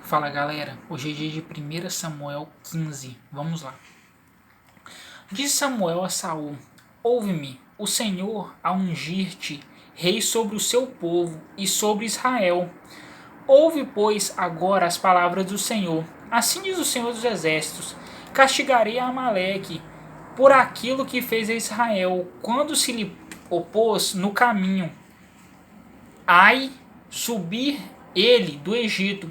Fala galera, hoje é dia de 1 Samuel 15, vamos lá. Disse Samuel a Saul: Ouve-me, o Senhor a ungir-te rei sobre o seu povo e sobre Israel. Ouve, pois, agora as palavras do Senhor. Assim diz o Senhor dos Exércitos: Castigarei a Amaleque por aquilo que fez a Israel, quando se lhe opôs no caminho. Ai, subir ele do Egito.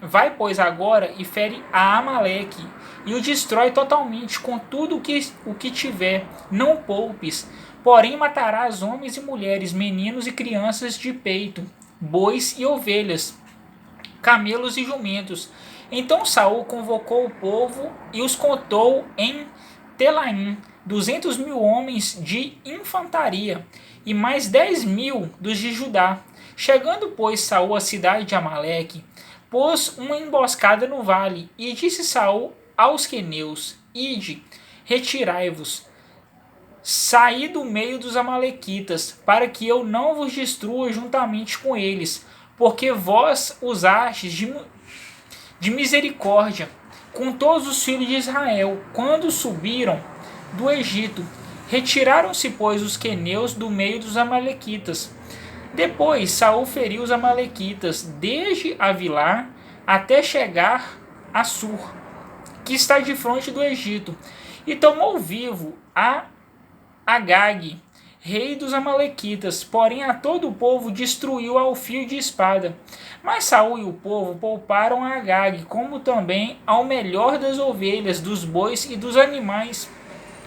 Vai, pois, agora e fere a Amaleque e o destrói totalmente com tudo o que tiver. Não poupes, porém matarás homens e mulheres, meninos e crianças de peito, bois e ovelhas, camelos e jumentos. Então Saul convocou o povo e os contou em Telaim, 200.000 homens de infantaria e mais 10.000 dos de Judá. Chegando, pois, Saul à cidade de Amaleque, pôs uma emboscada no vale, e disse Saul aos queneus: Ide, retirai-vos, saí do meio dos amalequitas, para que eu não vos destrua juntamente com eles, porque vós usastes de misericórdia com todos os filhos de Israel, quando subiram do Egito. Retiraram-se, pois, os queneus do meio dos amalequitas. Depois Saul feriu os amalequitas, desde Avilá até chegar a Sur, que está de frente do Egito, e tomou vivo a Agag, rei dos amalequitas, porém a todo o povo destruiu ao fio de espada. Mas Saul e o povo pouparam a Agag, como também ao melhor das ovelhas, dos bois e dos animais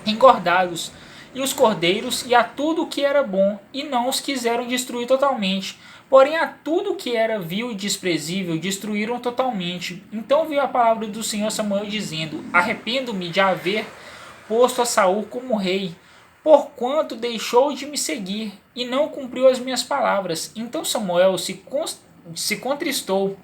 engordados, e os cordeiros, e a tudo que era bom, e não os quiseram destruir totalmente. Porém a tudo que era vil e desprezível destruíram totalmente. Então veio a palavra do Senhor Samuel dizendo: Arrependo-me de haver posto a Saul como rei, porquanto deixou de me seguir e não cumpriu as minhas palavras. Então Samuel se contristou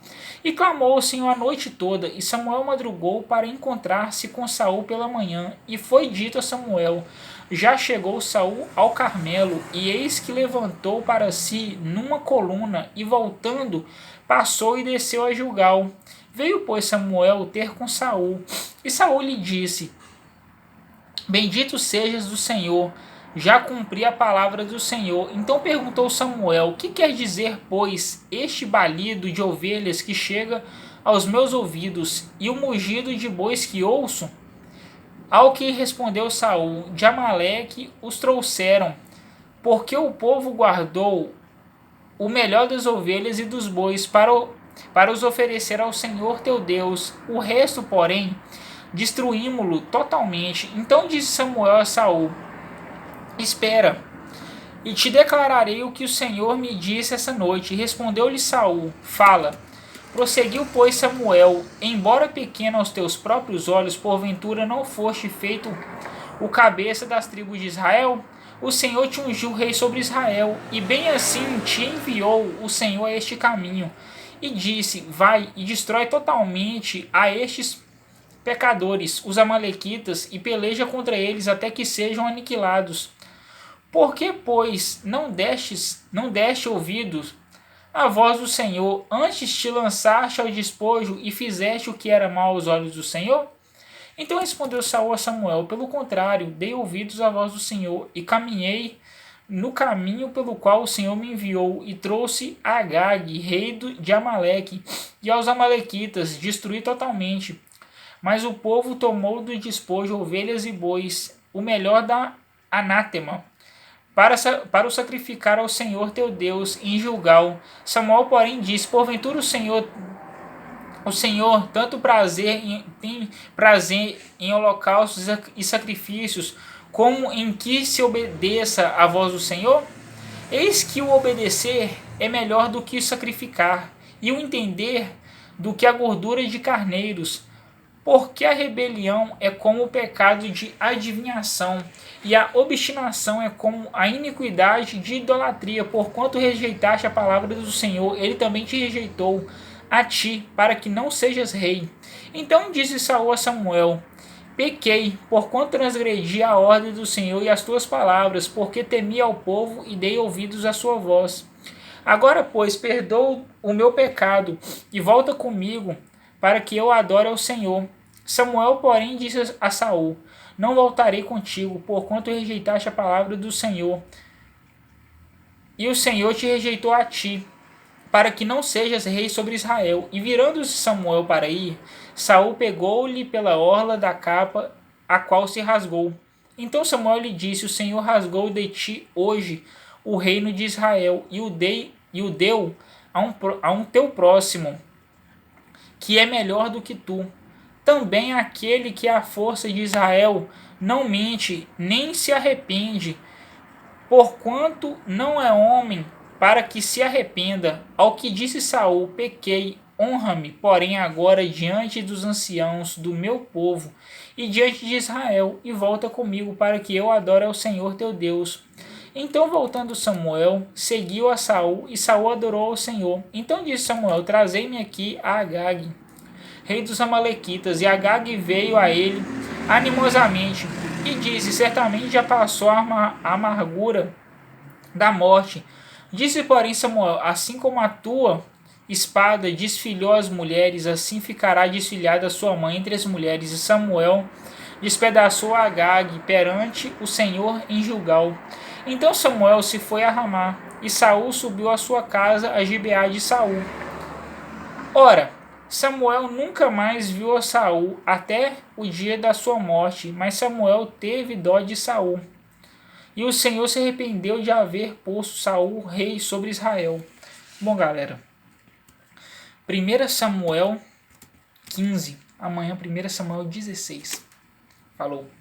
e clamou ao Senhor a noite toda, e Samuel madrugou para encontrar-se com Saul pela manhã, e foi dito a Samuel: Já chegou Saul ao Carmelo, e eis que levantou para si numa coluna, e voltando, passou e desceu a Gilgal. Veio, pois, Samuel ter com Saul, e Saul lhe disse: Bendito sejas do Senhor, já cumpri a palavra do Senhor. Então perguntou Samuel: Que quer dizer, pois, este balido de ovelhas que chega aos meus ouvidos, e o mugido de bois que ouço? Ao que respondeu Saul: De Amaleque os trouxeram, porque o povo guardou o melhor das ovelhas e dos bois para os oferecer ao Senhor teu Deus. O resto, porém, destruímo-lo totalmente. Então disse Samuel a Saul: Espera, e te declararei o que o Senhor me disse essa noite. E respondeu-lhe Saul: Fala. Prosseguiu, pois, Samuel: Embora pequeno aos teus próprios olhos, porventura não foste feito o cabeça das tribos de Israel? O Senhor te ungiu rei sobre Israel, e bem assim te enviou o Senhor a este caminho. E disse: Vai e destrói totalmente a estes pecadores, os amalequitas, e peleja contra eles até que sejam aniquilados. Por que, pois, não deste ouvidos à voz do Senhor, antes te lançaste ao despojo e fizeste o que era mal aos olhos do Senhor? Então respondeu Saul a Samuel: Pelo contrário, dei ouvidos à voz do Senhor, e caminhei no caminho pelo qual o Senhor me enviou, e trouxe a Agag, rei de Amaleque, e aos amalequitas, destruí totalmente. Mas o povo tomou do despojo ovelhas e bois, o melhor da anátema, para o sacrificar ao Senhor teu Deus em Gilgal. Samuel, porém, disse: Porventura o Senhor tem prazer em holocaustos e sacrifícios, como em que se obedeça à voz do Senhor? Eis que o obedecer é melhor do que sacrificar, e o entender do que a gordura de carneiros. Porque a rebelião é como o pecado de adivinhação, e a obstinação é como a iniquidade de idolatria. Porquanto rejeitaste a palavra do Senhor, ele também te rejeitou a ti, para que não sejas rei. Então disse Saul a Samuel: Pequei, porquanto transgredi a ordem do Senhor e as tuas palavras, porque temi ao povo e dei ouvidos à sua voz. Agora, pois, perdoa o meu pecado e volta comigo para que eu adore ao Senhor. Samuel, porém, disse a Saul: Não voltarei contigo, porquanto rejeitaste a palavra do Senhor, e o Senhor te rejeitou a ti, para que não sejas rei sobre Israel. E virando-se Samuel para ir, Saul pegou-lhe pela orla da capa, a qual se rasgou. Então Samuel lhe disse: O Senhor rasgou de ti hoje o reino de Israel, e o deu a um teu próximo, que é melhor do que tu. Também aquele que é a força de Israel não mente, nem se arrepende, porquanto não é homem para que se arrependa. Ao que disse Saul: Pequei, honra-me, porém agora diante dos anciãos do meu povo e diante de Israel, e volta comigo para que eu adore ao Senhor teu Deus. Então, voltando Samuel, seguiu a Saul, e Saul adorou ao Senhor. Então disse Samuel: Trazei-me aqui a Agag, rei dos Amalequitas. E Agag veio a ele animosamente e disse: Certamente já passou a amargura da morte. Disse, porém, Samuel: Assim como a tua espada desfilhou as mulheres, assim ficará desfilhada sua mãe entre as mulheres. E Samuel despedaçou Agag perante o Senhor em Gilgal. Então Samuel se foi a Ramá, e Saul subiu à sua casa a Gibeá de Saul. Ora, Samuel nunca mais viu a Saul até o dia da sua morte, mas Samuel teve dó de Saul. E o Senhor se arrependeu de haver posto Saul rei sobre Israel. Bom, galera, 1 Samuel 15, amanhã 1 Samuel 16. Falou.